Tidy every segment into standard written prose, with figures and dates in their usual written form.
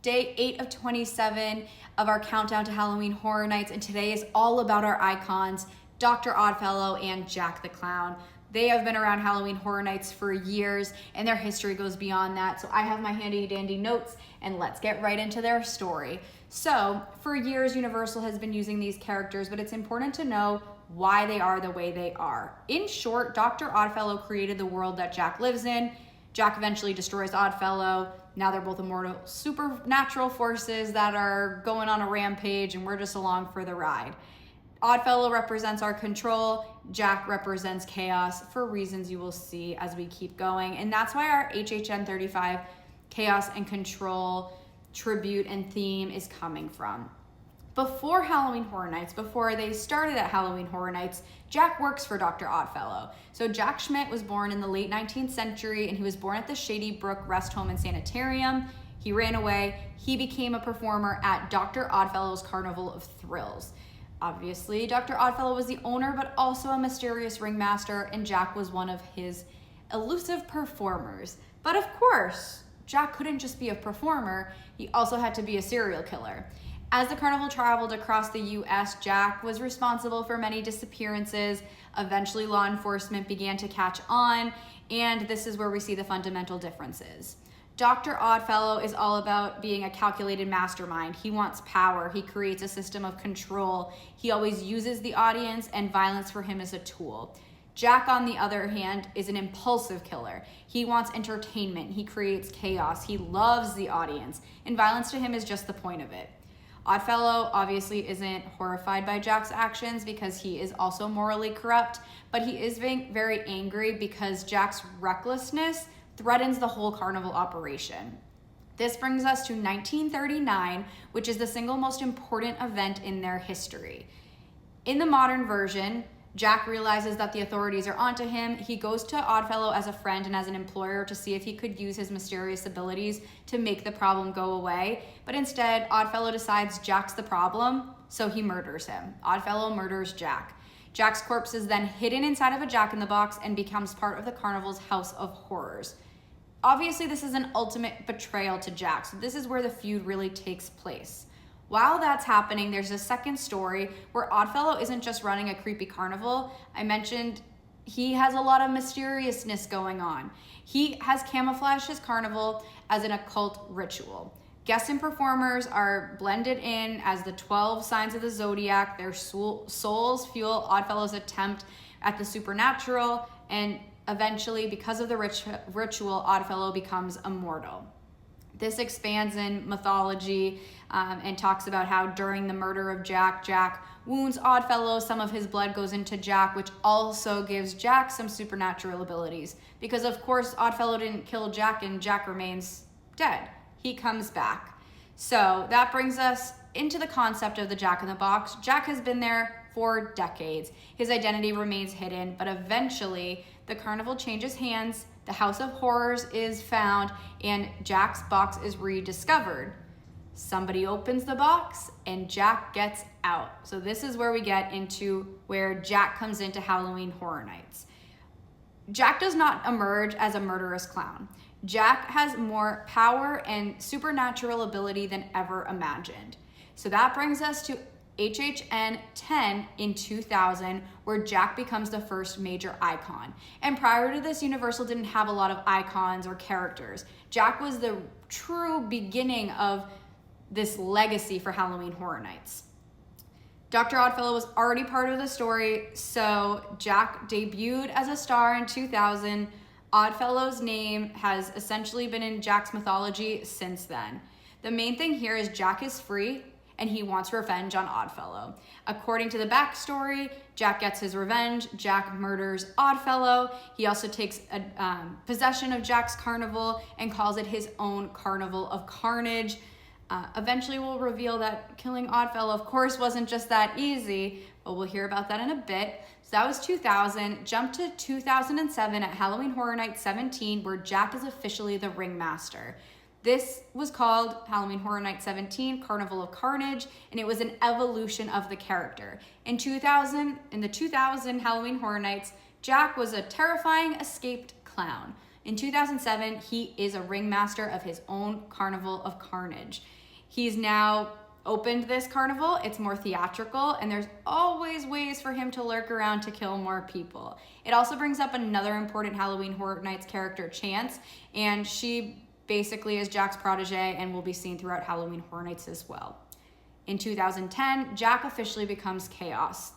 day 8 of 27 of our countdown to Halloween Horror Nights, and today is all about our icons, Dr. Oddfellow and Jack the Clown. They have been around Halloween Horror Nights for years, and their history goes beyond that. So I have my handy dandy notes, and let's get right into their story. So for years, Universal has been using these characters, but it's important to know why they are the way they are. In short, Dr. Oddfellow created the world that Jack lives in. Jack eventually destroys Oddfellow. Now they're both immortal supernatural forces that are going on a rampage, and we're just along for the ride. Oddfellow represents our control. Jack represents chaos for reasons you will see as we keep going. And that's why our HHN 35 chaos and control tribute and theme is coming from. Before Halloween Horror Nights, before they started at Halloween Horror Nights, Jack works for Dr. Oddfellow. So Jack Schmidt was born in the late 19th century, and he was born at the Shady Brook Rest Home and Sanitarium. He ran away. He became a performer at Dr. Oddfellow's Carnival of Thrills. Obviously, Dr. Oddfellow was the owner, but also a mysterious ringmaster, and Jack was one of his elusive performers. But of course, Jack couldn't just be a performer, he also had to be a serial killer. As the carnival traveled across the US, Jack was responsible for many disappearances. Eventually, law enforcement began to catch on, and this is where we see the fundamental differences. Dr. Oddfellow is all about being a calculated mastermind. He wants power. He creates a system of control. He always uses the audience, and violence for him is a tool. Jack, on the other hand, is an impulsive killer. He wants entertainment. He creates chaos. He loves the audience, and violence to him is just the point of it. Oddfellow obviously isn't horrified by Jack's actions because he is also morally corrupt, but he is being very angry because Jack's recklessness threatens the whole carnival operation. This brings us to 1939, which is the single most important event in their history. In the modern version, Jack realizes that the authorities are onto him. He goes to Oddfellow as a friend and as an employer to see if he could use his mysterious abilities to make the problem go away. But instead, Oddfellow decides Jack's the problem, so he murders him. Oddfellow murders Jack. Jack's corpse is then hidden inside of a jack-in-the-box and becomes part of the carnival's House of Horrors. Obviously, this is an ultimate betrayal to Jack, so this is where the feud really takes place. While that's happening, there's a second story where Oddfellow isn't just running a creepy carnival. I mentioned he has a lot of mysteriousness going on. He has camouflaged his carnival as an occult ritual. Guests and performers are blended in as the 12 signs of the Zodiac. Their souls fuel Oddfellow's attempt at the supernatural, and eventually, because of the ritual, Oddfellow becomes immortal. This expands in mythology and talks about how during the murder of Jack, Jack wounds Oddfellow. Some of his blood goes into Jack, which also gives Jack some supernatural abilities. Because of course, Oddfellow didn't kill Jack and Jack remains dead. He comes back. So that brings us into the concept of the Jack-in-the-Box. Jack has been there for decades. His identity remains hidden, but eventually the carnival changes hands, the House of Horrors is found, and Jack's box is rediscovered. Somebody opens the box and Jack gets out. So this is where we get into where Jack comes into Halloween Horror Nights. Jack does not emerge as a murderous clown. Jack has more power and supernatural ability than ever imagined. So that brings us to HHN 10 in 2000, where Jack becomes the first major icon. And prior to this, Universal didn't have a lot of icons or characters. Jack was the true beginning of this legacy for Halloween Horror Nights. Dr. Oddfellow was already part of the story, so Jack debuted as a star in 2000. Oddfellow's name has essentially been in Jack's mythology since then. The main thing here is Jack is free, and he wants revenge on Oddfellow. According to the backstory, Jack gets his revenge. Jack murders Oddfellow. He also takes possession of Jack's carnival and calls it his own carnival of carnage. Eventually, we'll reveal that killing Oddfellow, of course, wasn't just that easy, but we'll hear about that in a bit. So that was 2000. Jump to 2007 at Halloween Horror Night 17, where Jack is officially the ringmaster. This was called Halloween Horror Night 17, Carnival of Carnage, and it was an evolution of the character. In the 2000 Halloween Horror Nights, Jack was a terrifying escaped clown. In 2007, he is a ringmaster of his own Carnival of Carnage. He's now opened this carnival. It's more theatrical, and there's always ways for him to lurk around to kill more people. It also brings up another important Halloween Horror Nights character, Chance, and she basically is Jack's protege and will be seen throughout Halloween Horror Nights as well. In 2010, Jack officially becomes Chaos.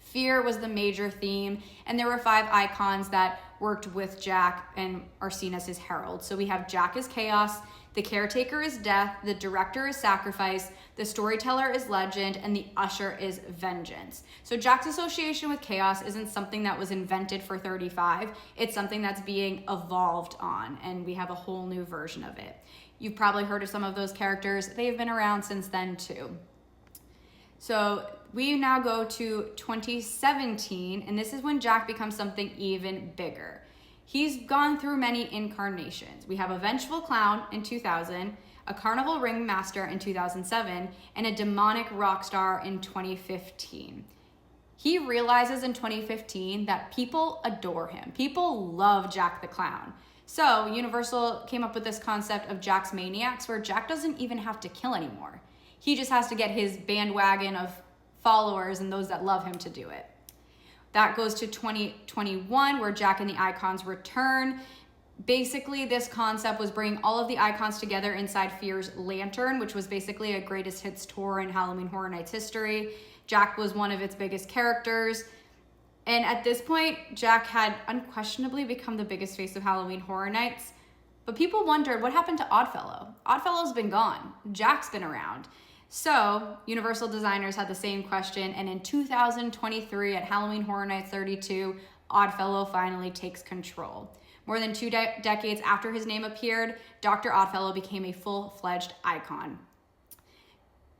Fear was the major theme, and there were 5 icons that worked with Jack and are seen as his heralds. So we have Jack as Chaos, the Caretaker is Death, the Director is Sacrifice, the Storyteller is Legend, and the Usher is Vengeance. So Jack's association with Chaos isn't something that was invented for 35, it's something that's being evolved on, and we have a whole new version of it. You've probably heard of some of those characters. They've been around since then too. So we now go to 2017, and this is when Jack becomes something even bigger. He's gone through many incarnations. We have a vengeful clown in 2000, a carnival ringmaster in 2007, and a demonic rock star in 2015. He realizes in 2015 that people adore him. People love Jack the Clown. So Universal came up with this concept of Jack's Maniacs, where Jack doesn't even have to kill anymore. He just has to get his bandwagon of followers and those that love him to do it. That goes to 2021, where Jack and the Icons return. Basically, this concept was bringing all of the icons together inside Fear's Lantern, which was basically a greatest hits tour in Halloween Horror Nights history. Jack was one of its biggest characters. And at this point, Jack had unquestionably become the biggest face of Halloween Horror Nights. But people wondered, what happened to Oddfellow? Oddfellow's been gone. Jack's been around. So Universal designers had the same question, and in 2023 at Halloween Horror Nights 32, Oddfellow finally takes control. More than 2 decades after his name appeared, Dr. Oddfellow became a full-fledged icon.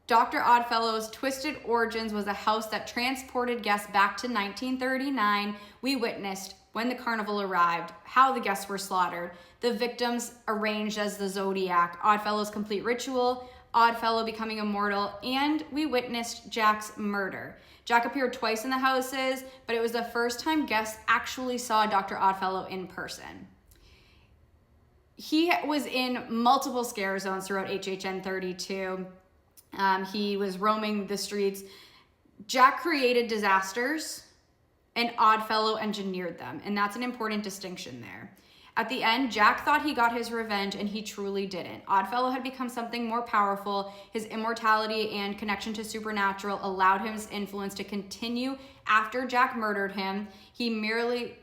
Dr. Oddfellow's twisted origins was a house that transported guests back to 1939. We witnessed when the carnival arrived, how the guests were slaughtered, the victims arranged as the Zodiac, Oddfellow's complete ritual, Oddfellow becoming immortal, and we witnessed Jack's murder. Jack appeared twice in the houses, but it was the first time guests actually saw Dr. Oddfellow in person. He was in multiple scare zones throughout HHN 32. He was roaming the streets. Jack created disasters, and Oddfellow engineered them, and that's an important distinction there. At the end, Jack thought he got his revenge, and he truly didn't. Oddfellow had become something more powerful. His immortality and connection to supernatural allowed his influence to continue after Jack murdered him.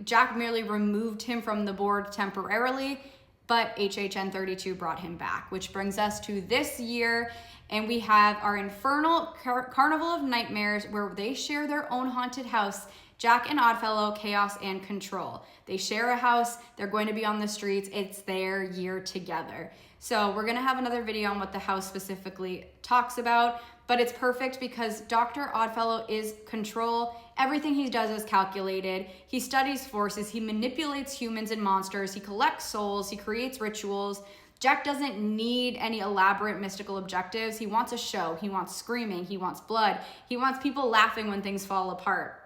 Jack merely removed him from the board temporarily, but HHN 32 brought him back, which brings us to this year, and we have our infernal Carnival of Nightmares, where they share their own haunted house. Jack and Oddfellow, Chaos and Control. They share a house. They're going to be on the streets. It's their year together. So we're going to have another video on what the house specifically talks about, but it's perfect because Dr. Oddfellow is Control. Everything he does is calculated. He studies forces. He manipulates humans and monsters. He collects souls. He creates rituals. Jack doesn't need any elaborate mystical objectives. He wants a show. He wants screaming. He wants blood. He wants people laughing when things fall apart.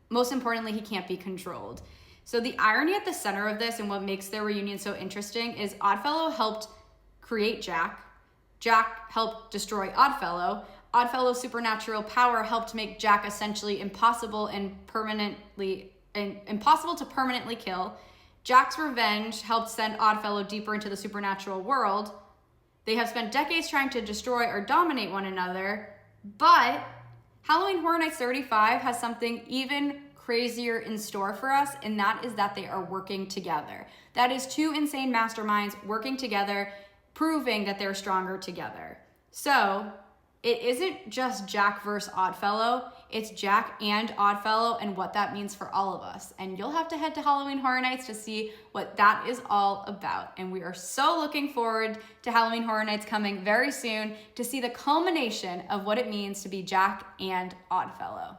Most importantly, he can't be controlled. So the irony at the center of this and what makes their reunion so interesting is Oddfellow helped create Jack. Jack helped destroy Oddfellow. Oddfellow's supernatural power helped make Jack essentially impossible to permanently kill. Jack's revenge helped send Oddfellow deeper into the supernatural world. They have spent decades trying to destroy or dominate one another, but Halloween Horror Nights 35 has something even crazier in store for us, and that is that they are working together. That is 2 insane masterminds working together, proving that they're stronger together. So it isn't just Jack versus Oddfellow, it's Jack and Oddfellow and what that means for all of us. And you'll have to head to Halloween Horror Nights to see what that is all about. And we are so looking forward to Halloween Horror Nights coming very soon to see the culmination of what it means to be Jack and Oddfellow.